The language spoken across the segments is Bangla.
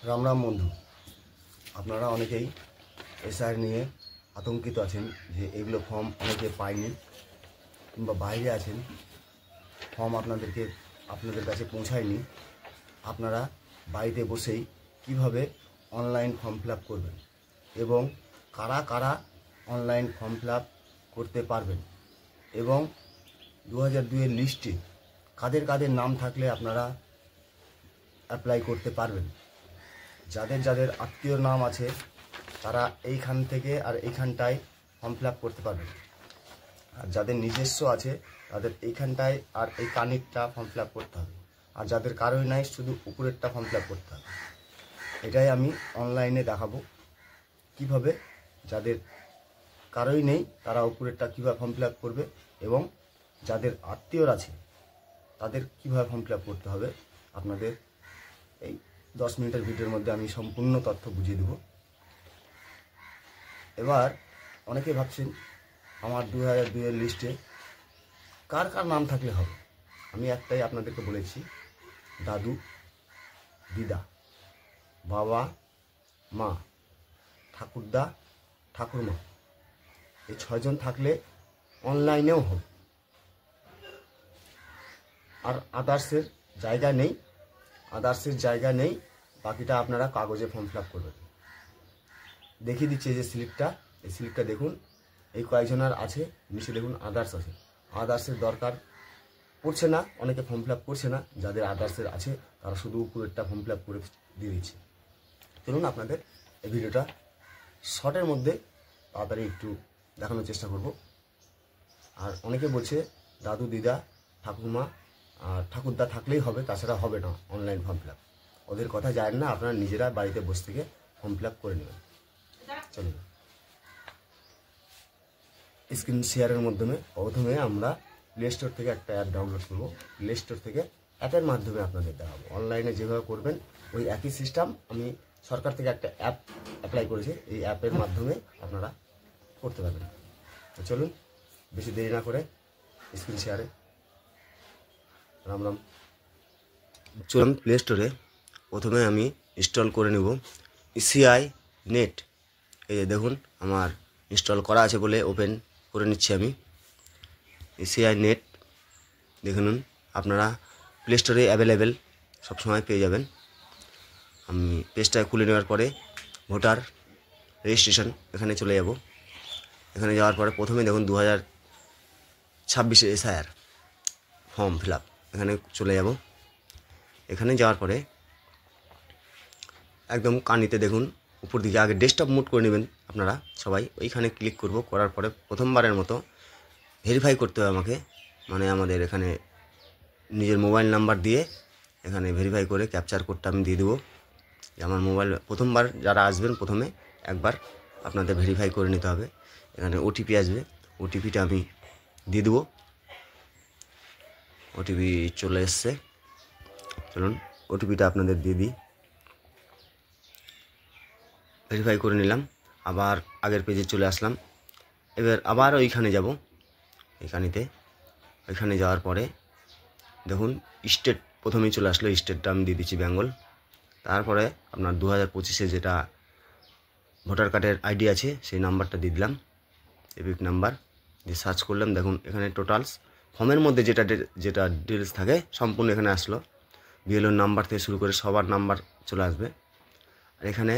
রাম রাম বন্ধু, আপনারা অনেকেই এসআইআর নিয়ে আতঙ্কিত আছেন যে এগুলো ফর্ম অনেকে পায়নি কিংবা বাইরে আছেন, ফর্ম আপনাদের কাছে পৌঁছায়নি। আপনারা বাড়িতে বসেই কিভাবে অনলাইন ফর্ম ফিল আপ করবেন এবং কারা কারা অনলাইন ফর্ম ফিল আপ করতে পারবেন এবং 2002-এর লিস্টে কাদের কাদের নাম থাকলে আপনারা অ্যাপ্লাই করতে পারবেন। যাদের যাদের আত্মীয়র নাম আছে তারা এইখান থেকে আর এইখানটায় ফর্ম ফিল আপ করতে পারবেন, আর যাদের নিজস্ব আছে তাদের এইখানটায় আর এই কানেরটা ফর্ম ফিল আপ করতে হবে, আর যাদের কারোই নাই শুধু উপরেরটা ফর্ম ফিল আপ করতে হবে। এটাই আমি অনলাইনে দেখাবো কিভাবে যাদের কারোই নেই তারা উপরেরটা কীভাবে ফর্ম ফিল আপ করবে এবং যাদের আত্মীয়র আছে তাদের কীভাবে ফর্ম ফিল আপ করতে হবে। আপনাদের এই 10 মিনিটের ভিডিওর মধ্যে আমি সম্পূর্ণ তথ্য বুঝিয়ে দেব। এবার অনেকে ভাবছেন আমার 2002-এর লিস্টে কার কার নাম থাকলে হবে। আমি একটাই আপনাদেরকে বলেছি, দাদু, দিদা, বাবা, মা, ঠাকুরদা, ঠাকুরমা, এই 6 জন থাকলে অনলাইনেও হবে। আর আদার্সের জায়গা নেই, বাকিটা আপনারা কাগজে ফর্ম ফিল আপ করবেন। দেখিয়ে দিচ্ছি এই যে স্লিপটা, এই স্লিপটা দেখুন, এই কয়েকজনের আছে, নিচে দেখুন আদার্স আছে। আদার্সের দরকার পড়ছে না, অনেকে ফর্ম ফিল আপ করছে না। যাদের আদার্সের আছে তারা শুধু উপরেরটা ফর্ম ফিল আপ করে দিয়ে দিচ্ছে। চলুন আপনাদের এই ভিডিওটা শর্টের মধ্যে তাড়াতাড়ি একটু দেখানোর চেষ্টা করব। আর অনেকে বলছে দাদু, দিদা, ঠাকুরমা আর ঠাকুরদা থাকলেই হবে, তাছাড়া হবে না অনলাইন ফর্ম ফিল আপ। ওদের কথা যায় না, আপনারা নিজেরা বাড়িতে বসে থেকে ফর্ম ফিল আপ করে নেবেন। চলুন, স্ক্রিন শেয়ারের মাধ্যমে প্রথমে আমরা প্লে স্টোর থেকে একটা অ্যাপ ডাউনলোড করব। প্লে স্টোর থেকে অ্যাপের মাধ্যমে আপনাদের দেখাবো। অনলাইনে যেভাবে করবেন ওই একই সিস্টেম আমি সরকার থেকে একটা অ্যাপ অ্যাপ্লাই করেছি, এই অ্যাপের মাধ্যমে আপনারা করতে পারবেন। তো চলুন বেশি দেরি না করে স্ক্রিন শেয়ারে রাম রাম। চলুন প্লে স্টোরে প্রথমে আমি ইনস্টল করে নেব ইসিআই নেট। এই যে দেখুন আমার ইনস্টল করা আছে বলে ওপেন করে নিচ্ছি আমি ইসিআই নেট। দেখে নিন, আপনারা প্লে স্টোরে অ্যাভেলেবেল সবসময় পেয়ে যাবেন। আমি পেজটা খুলে নেওয়ার পরে ভোটার রেজিস্ট্রেশন এখানে চলে যাব। এখানে যাওয়ার পরে প্রথমে দেখুন 2026 এসআইআর ফর্ম ফিল আপ, এখানে চলে যাব। এখানে যাওয়ার পরে একদম কানিতে দেখুন উপর দিকে আগে ডেস্কটপ মোড করে নেবেন আপনারা সবাই। ওইখানে ক্লিক করব, করার পরে প্রথমবারের মতো ভেরিফাই করতে হবে আমাকে, মানে আমাদের এখানে নিজের মোবাইল নাম্বার দিয়ে এখানে ভেরিফাই করে ক্যাপচার কোডটা আমি দিয়ে দেবো। আমার মোবাইল প্রথমবার যারা আসবেন প্রথমে একবার আপনাদের ভেরিফাই করে নিতে হবে। এখানে ওটিপি আসবে, ওটিপিটা আমি দিয়ে দেবো। ওটিপি চলে এসছে, চলুন ওটিপিটা আপনাদের দিয়ে দিই। ভেরিফাই করে নিলাম, আবার আগের পেজে চলে আসলাম। এবার আবার ওইখানে যাব, ওইখানে যাওয়ার পরে দেখুন স্টেট প্রথমেই চলে আসলো, স্টেটটা আমি দিয়ে দিচ্ছি বেঙ্গল। তারপরে আপনার 2025-এ যেটা ভোটার কার্ডের আইডি আছে সেই নাম্বারটা দিয়ে দিলাম, এপিক নাম্বার দিয়ে সার্চ করলাম। দেখুন এখানে টোটালস ফর্মের মধ্যে যেটা ডিটেলস থাকে সম্পূর্ণ এখানে আসলো। বিএলওর নাম্বার থেকে শুরু করে সবার নাম্বার চলে আসবে। আর এখানে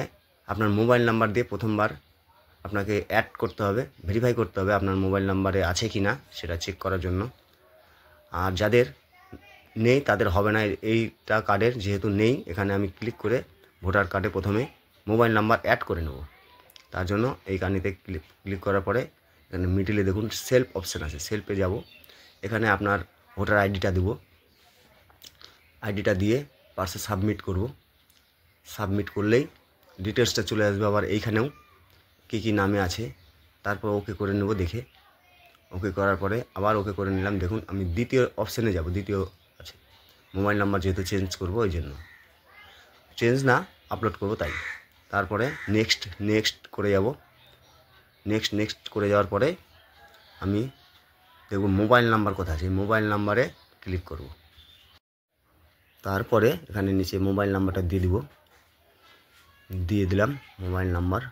আপনার মোবাইল নাম্বার দিয়ে প্রথমবার আপনাকে অ্যাড করতে হবে, ভেরিফাই করতে হবে আপনার মোবাইল নাম্বারে আছে কি না সেটা চেক করার জন্য। আর যাদের নেই তাদের হবে না, এইটা কার্ডের যেহেতু নেই এখানে আমি ক্লিক করে ভোটার কার্ডে প্রথমে মোবাইল নাম্বার অ্যাড করে নেব। তার জন্য এই কানিতে ক্লিক করার পরে এখানে মিডিলে দেখুন সেলফ অপশান আছে, সেলফে যাব। এখানে আপনার ভোটার আইডিটা দেব, আইডিটা দিয়ে পাশে সাবমিট করব। সাবমিট করলেই ডিটেলসটা চলে আসবে। আবার এইখানেও কী নামে আছে, তারপর ওকে করে নেব। দেখে ওকে করার পরে আবার ওকে করে নিলাম। দেখুন আমি দ্বিতীয় অপশানে যাব, দ্বিতীয় আছে মোবাইল নাম্বার যেহেতু চেঞ্জ করব ওই জন্য, চেঞ্জ না আপলোড করব তাই। তারপরে নেক্সট করে যাব। নেক্সট করে যাওয়ার পরে আমি দেখুন মোবাইল নাম্বার কোথায় আছে, মোবাইল নাম্বারে ক্লিক করব। তারপরে এখানে নিচে মোবাইল নাম্বারটা দিয়ে দিব। দিয়ে দিলাম মোবাইল নাম্বার।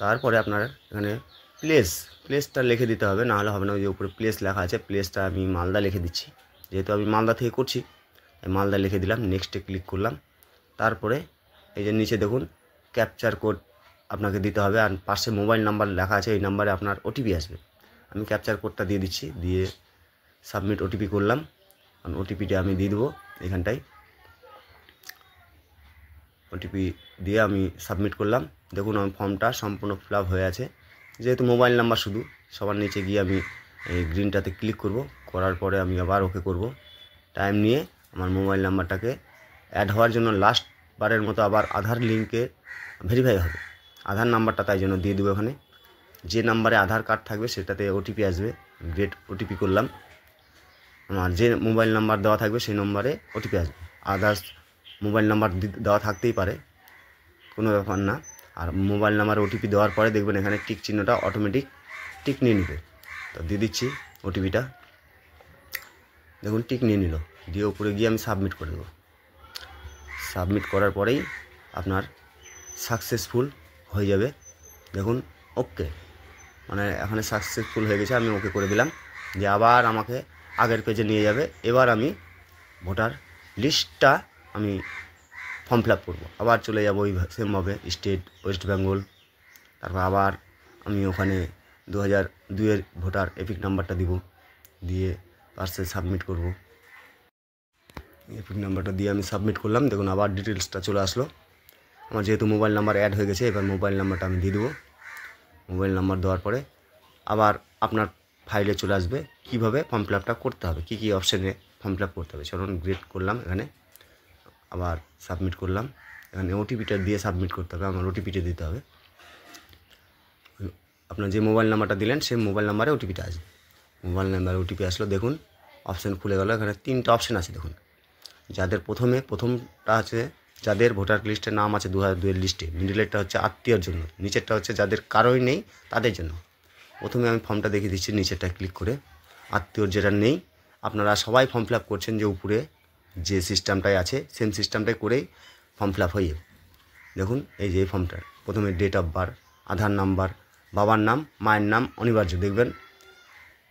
তারপরে আপনার এখানে প্লেসটা লিখে দিতে হবে, নাহলে হবে না। ওই যে উপরে প্লেস লেখা আছে, প্লেসটা আমি মালদা লিখে দিচ্ছি, যেহেতু আমি মালদা থেকে করছি মালদা লিখে দিলাম। নেক্সটে ক্লিক করলাম। তারপরে এই যে নিচে দেখুন ক্যাপচার কোড আপনাকে দিতে হবে, আর পাশে মোবাইল নাম্বার লেখা আছে, এই নাম্বারে আপনার ওটিপি আসবে। আমি ক্যাপচার কোডটা দিয়ে দিচ্ছি, দিয়ে সাবমিট ওটিপি করলাম। ওটিপিটা আমি দিয়ে দেবো এখানটায়। ওটিপি দিয়ে আমি সাবমিট করলাম। দেখুন আমার ফর্মটা সম্পূর্ণ ফিল আপ হয়ে আছে। যেহেতু মোবাইল নাম্বার শুধু, সবার নিচে গিয়ে আমি এই গ্রিনটাতে ক্লিক করব, করার পরে আমি আবার ওকে করব। টাইম নিয়ে আমার মোবাইল নাম্বারটাকে অ্যাড হওয়ার জন্য লাস্ট বারের মতো আবার আধার লিঙ্কে ভেরিফাই হবে। আধার নাম্বারটা তাই জন্য দিয়ে দেবো এখানে। যে নাম্বারে আধার কার্ড থাকবে সেটাতে ওটিপি আসবে। গেট ওটিপি করলাম। আমার যে মোবাইল নাম্বার দেওয়া থাকবে সেই নম্বরে ওটিপি আসবে। আদার্স মোবাইল নাম্বার দেওয়া থাকতেই পারে, কোনো ব্যাপার না। আর মোবাইল নাম্বার ওটিপি দেওয়ার পরে দেখবেন এখানে টিক চিহ্নটা অটোমেটিক টিক নিয়ে নেবে। তো দিয়ে দিচ্ছি ওটিপিটা, দেখুন টিক নিয়ে নিল। দিয়ে উপরে গিয়ে আমি সাবমিট করে দেবো। সাবমিট করার পরেই আপনার সাকসেসফুল হয়ে যাবে। দেখুন ওকে, মানে এখানে সাকসেসফুল হয়ে গেছে। আমি ওকে করে দিলাম, যে আবার আমাকে আগের পেজে নিয়ে যাবে। এবার আমি ভোটার লিস্টটা আমি ফর্ম ফিল আপ করবো। আবার চলে যাবো ওই সেমভাবে স্টেট ওয়েস্ট বেঙ্গল। তারপর আবার আমি ওখানে 2002-এর ভোটার এপিক নাম্বারটা দিব, দিয়ে পাশে সাবমিট করব। এপিক নাম্বারটা দিয়ে আমি সাবমিট করলাম। দেখুন আবার ডিটেলসটা চলে আসলো। আমার যেহেতু মোবাইল নাম্বার অ্যাড হয়ে গেছে, এবার মোবাইল নাম্বারটা আমি দিয়ে দেবো। মোবাইল নাম্বার দেওয়ার পরে আবার আপনার ফাইলে চলে আসবে কীভাবে ফর্ম ফিল আপটা করতে হবে, কী কী অপশানে ফর্ম ফিল আপ করতে হবে। চলুন গ্রেড করলাম, এখানে আবার সাবমিট করলাম। এখানে ওটিপিটা দিয়ে সাবমিট করতে হবে, আমার ওটিপিটা দিতে হবে। আপনার যে মোবাইল নাম্বারটা দিলেন সেই মোবাইল নাম্বারে ওটিপিটা আসবে। মোবাইল নাম্বারে ওটিপি আসলো। দেখুন অপশান খুলে গেল। এখানে 3টা অপশান আছে দেখুন। যাদের প্রথমটা আছে যাদের ভোটার লিস্টের নাম আছে 2002-এর লিস্টে, মিডিলেরটা হচ্ছে আত্মীয়র জন্য, নিচেরটা হচ্ছে যাদের কারোই নেই তাদের জন্য। প্রথমে আমি ফর্মটা দেখিয়ে দিচ্ছি, নিচেরটা ক্লিক করে। আত্মীয়র যেটা নেই, আপনারা সবাই ফর্ম ফিল আপ করছেন যে উপরে যে সিস্টেমটাই আছে সেম সিস্টেমটাই করেই ফর্ম ফিল আপ হয়ে যাবে। দেখুন এই যে এই ফর্মটার প্রথমে date of birth, Aadhaar number, বাবার নাম, মায়ের নাম অনিবার্য। দেখবেন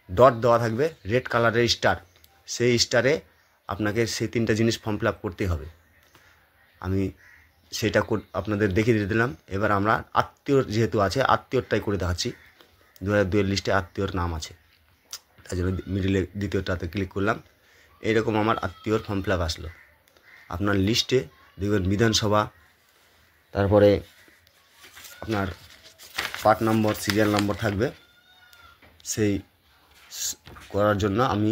ডট দেওয়া থাকবে, রেড কালারের স্টার, সেই স্টারে আপনাকে সেই 3টা জিনিস ফর্ম ফিল আপ করতেই হবে। আমি সেটা আপনাদের দেখিয়ে দিয়ে দিলাম। এবার আমরা আত্মীয়র যেহেতু আছে আত্মীয়রটাই করে দেখাচ্ছি। 2002-এর লিস্টে আত্মীয়র নাম আছে, তাই জন্য মিডিলে দ্বিতীয়টাতে ক্লিক করলাম। এইরকম আমার আত্মীয়র ফর্ম ফিল আপ আসলো। আপনার লিস্টে দেখবেন বিধানসভা, তারপরে আপনার পার্ট নম্বর, সিরিয়াল নম্বর থাকবে। সেই করার জন্য আমি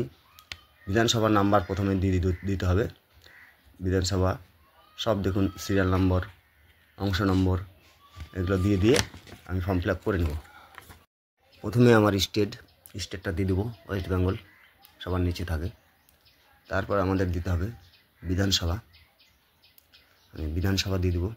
বিধানসভার নাম্বার প্রথমে দিতে হবে। বিধানসভা সব দেখুন সিরিয়াল নম্বর, অংশ নম্বর, এগুলো দিয়ে আমি ফর্ম ফিল আপ করে নেব। প্রথমে আমার স্টেটটা দিয়ে দেবো ওয়েস্ট বেঙ্গল, সবার নিচে থাকে। তারপর আমাদের দিতে হবে বিধানসভা, আমি বিধানসভা দিয়ে দেবো।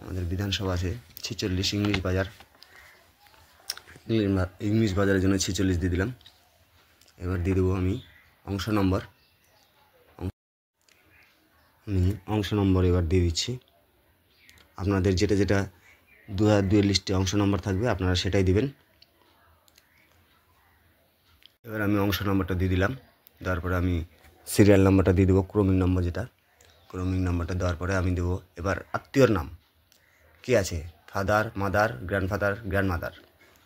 আমাদের বিধানসভা আছে 46 ইংলিশ বাজার, ইংলিশ বাজারের জন্য 46 দিয়ে দিলাম। এবার দিয়ে দেবো আমি অংশ নম্বর, আমি অংশ নম্বর এবার দিয়ে দিচ্ছি। আপনাদের যেটা 2002-এর লিস্টে অংশ নম্বর থাকবে আপনারা সেটাই দিবেন। এবার আমি অংশ নম্বরটা দিয়ে দিলাম। দেওয়ার পরে আমি সিরিয়াল নাম্বারটা দিয়ে দেবো, ক্রমিক নম্বর যেটা, ক্রমিক নাম্বারটা দেওয়ার পরে আমি দেবো এবার আত্মীয়র নাম কী আছে, ফাদার, মাদার, গ্র্যান্ডফাদার, গ্র্যান্ডমাদার।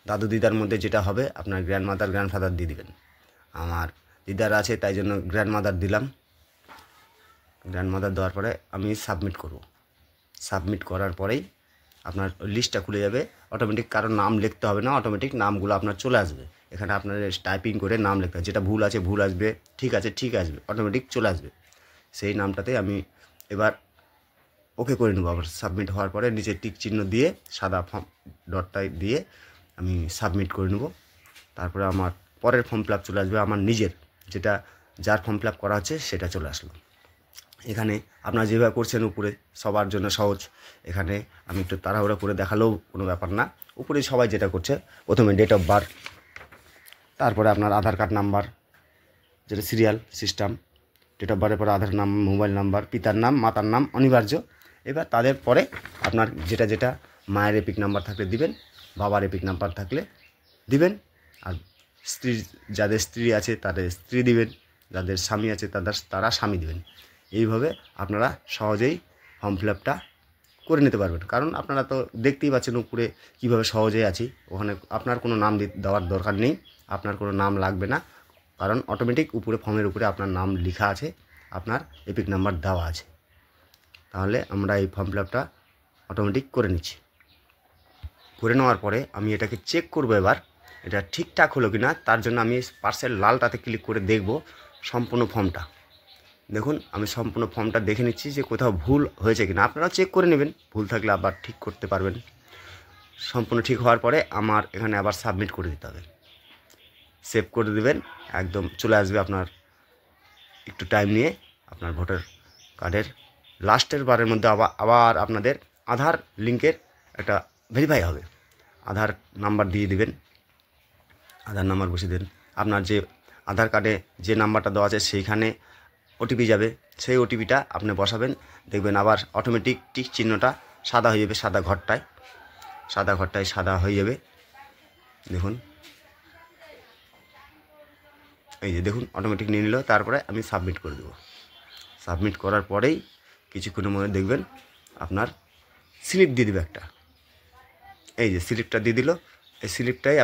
দাদু দিদার মধ্যে যেটা হবে আপনার গ্র্যান্ডমাদার, গ্র্যান্ডফাদার দিয়ে দিবেন। আমার দিদার আছে তাই জন্য গ্র্যান্ডমাদার দিলাম। গ্র্যান্ডমাদার দেওয়ার পরে আমি সাবমিট করব। সাবমিট করার পরেই আপনার লিস্টটা খুলে যাবে অটোমেটিক। কারণ নাম লিখতে হবে না, অটোমেটিক নামগুলো আপনার চলে আসবে। এখানে আপনার টাইপিং করে নাম লিখতে হবে, যেটা ভুল আছে ভুল আসবে, ঠিক আছে ঠিক আসবে, অটোমেটিক চলে আসবে। সেই নামটাতে আমি এবার ওকে করে নেবো। আবার সাবমিট হওয়ার পরে নিচে টিক চিহ্ন দিয়ে সাদা ফর্ম ডটটাই দিয়ে আমি সাবমিট করে নেব। তারপরে আমার পরের ফর্ম ফিল আপ চলে আসবে, আমার নিজের যেটা যার ফর্ম ফিল আপ করা হচ্ছে সেটা চলে আসলো। এখানে আপনারা যেভাবে করছেন উপরে সবার জন্য সহজ। এখানে আমি একটু তাড়াহুড়ো করে দেখালেও কোনো ব্যাপার না। উপরে সবাই যেটা করছে, প্রথমে ডেট অফ বার্থ, তারপরে আপনার আধার কার্ড নাম্বার, যেটা সিরিয়াল সিস্টেম, ডেট অফ বার্থের পরে আধার নাম, মোবাইল নাম্বার, পিতার নাম, মাতার নাম অনিবার্য। এবার তাদের পরে আপনার যেটা মায়ের এপিক নাম্বার থাকলে দিবেন, বাবার এপিক নাম্বার থাকলে দিবেন, আর যাদের স্ত্রী আছে তাদের স্ত্রী দিবেন, যাদের স্বামী আছে তারা স্বামী দিবেন। এইভাবে আপনারা সহজেই ফর্ম ফিল আপটা করে নিতে পারবেন। কারণ আপনারা তো দেখতেই পাচ্ছেন উপরে কীভাবে সহজেই আছি। ওখানে আপনার কোনো নাম দেওয়ার দরকার নেই, আপনার কোনো নাম লাগবে না, কারণ অটোমেটিক উপরে ফর্মের উপরে আপনার নাম লেখা আছে, আপনার এপিক নাম্বার দেওয়া আছে। তাহলে আমরা এই ফর্ম ফিল আপটা অটোমেটিক করে নিচ্ছি। করে নেওয়ার পরে আমি এটাকে চেক করব, এবার এটা ঠিকঠাক হলো কি না। তার জন্য আমি পার্সেল লালটাতে ক্লিক করে দেখব সম্পূর্ণ ফর্মটা। দেখুন আমি সম্পূর্ণ ফর্মটা দেখে নিচ্ছি যে কোথাও ভুল হয়েছে কিনা। আপনারাও চেক করে নেবেন, ভুল থাকলে আবার ঠিক করতে পারবেন। সম্পূর্ণ ঠিক হওয়ার পরে আমার এখানে আবার সাবমিট করে দিতে হবে, সেভ করে দেবেন, একদম চলে আসবে আপনার। একটু টাইম নিয়ে আপনার ভোটার কার্ডের লাস্টের বারের মধ্যে আবার আপনাদের আধার লিঙ্কের একটা ভেরিফাই হবে। আধার নাম্বার দিয়ে দিবেন, আধার নাম্বার বসিয়ে দেন। আপনার যে আধার কার্ডে যে নাম্বারটা দেওয়া আছে সেইখানে ওটিপি যাবে, সেই ওটিপিটা আপনি বসাবেন। দেখবেন আবার অটোমেটিক টিক চিহ্নটা সাদা হয়ে যাবে, সাদা ঘরটায় সাদা হয়ে যাবে। দেখুন এই যে দেখুন অটোমেটিক নিয়ে নিল। তারপরে আমি সাবমিট করে দেবো। সাবমিট করার পরেই কিছুক্ষণের মধ্যে দেখবেন আপনার স্লিপ দিয়ে দেবে একটা। এই যে স্লিপটা দিয়ে দিল। এই স্লিপটাই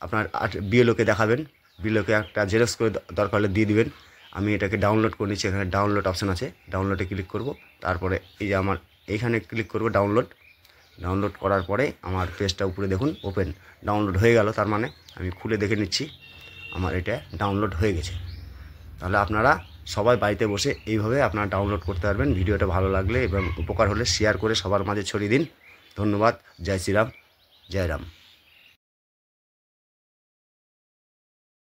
আপনার বিএলওকে দেখাবেন। বিএলওকে একটা জেরক্স করে দরকার হলে দিয়ে দিবেন। আমি এটাকে ডাউনলোড করে নিচ্ছি। এখানে ডাউনলোড অপশান আছে, ডাউনলোডে ক্লিক করব। তারপরে এই যে আমার এইখানে ক্লিক করব ডাউনলোড করার পরে আমার পেজটা উপরে দেখুন ওপেন, ডাউনলোড হয়ে গেল। তার মানে আমি খুলে দেখে নিচ্ছি আমার এটা ডাউনলোড হয়ে গেছে। তাহলে আপনারা সবাই বাড়িতে বসে এইভাবে আপনারা ডাউনলোড করতে পারবেন। ভিডিওটা ভালো লাগলে এবং উপকার হলে শেয়ার করে সবার মাঝে ছড়িয়ে দিন। ধন্যবাদ। জয় শ্রীরাম, জয় রাম।